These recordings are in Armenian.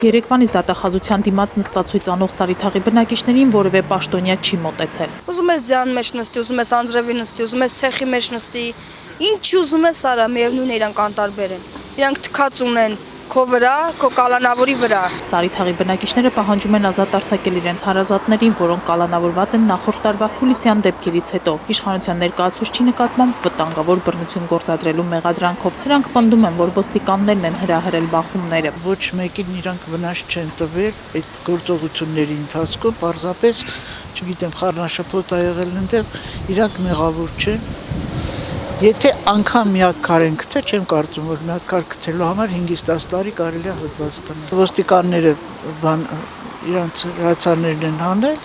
Երեկվանից դատախազության դիմաց նստածույց անող Սարիթաղի բնակիչներին որևէ պաշտոնյա չի մոտեցել։ Ուզում ես ձյան մեջ նստի, ուզում ես անձրևի նստի, ուզում ես ցեխի մեջ նստի, ինչ ուզում ես արա, միևնույն է իրանք անտարբեր են։ Իրանք թքած ունեն քո վրա, քո կալանավորի վրա։ Սարիթաղի բնակիչները պահանջում են ազատ արձակել իրենց հարազատներին, որոնք կալանավորված են նախորդ տարվա հուլիսյան դեպքերից հետո։ Իշխանության ներկայացուցչի նկատմամբ վտանգավոր բռնություն գործադրելու մեղադրանքով նրանք պնդում են, որ ոստիկաններն են հրահրել բախումները։ Ոչ մեկին իրանք վնաս չեն տվել այդ գործողությունների ընթացքում, պարզապես, չգիտեմ, խառնաշփոթ ա եղել այնտեղ, իրանք մեղավոր չեն։ Եթե անգամ մի հատ քար են գցել, չեմ կարծում, որ մի հատ քար գցելու համար 5-10 տարի կարելի է հոդված տնել։ Ոստիկանները իրանց հրացաններն են հանել,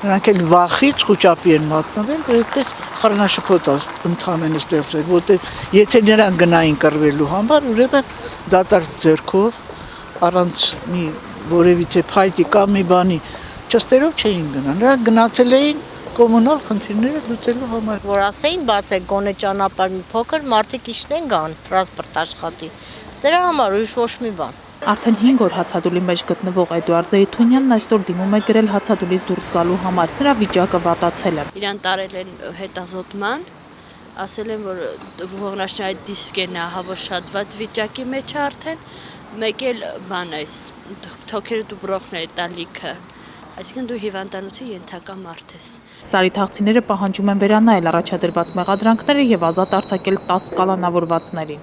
նրանք էլ վախից խուճապի են մատնվել, որ այդպես խառնաշփոթ ընդհանրապես ստեղծվել, որտեղ եթե նրանք գնային կռվելու համար, ուրեմն դատարկ ձեռքով առանց մի որևիցե փայտի կամ մի բանի չստերով չէին գնա։ Նրանք գնացել էին կոմունալ խնդիրները լուծելու համար։ Որ ասեին բացել գոնե ճանապարհ մի փոքր մարդիկ իջնեն գան, տրանսպորտ աշխատի։ Դրա համար ուրիշ ոչ մի բան։ Արդեն 5 օր հացադուլի մեջ գտնվող Էդուարդ Զեյթունյանն այսօր դիմում է գրել հացադուլից դուրս գալու համար։ Նրա վիճակը վատացել է։ Իրան տարել են հետազոտման, ասել են, որ ողնաշնչային դիսկն է, հավո շատ վատ վիճակի մեջ է արդեն, մեկ էլ բան այս թոքերը դու բրոխներ տալիքը։ Այսինքն դու հիվանդանոցի ենթակա մարդ ես։ Սարիթաղցիները պահանջում են վերանայել առաջադրված մեղադրանքները եւ ազատ արձակել 10 կալանավորվածներին։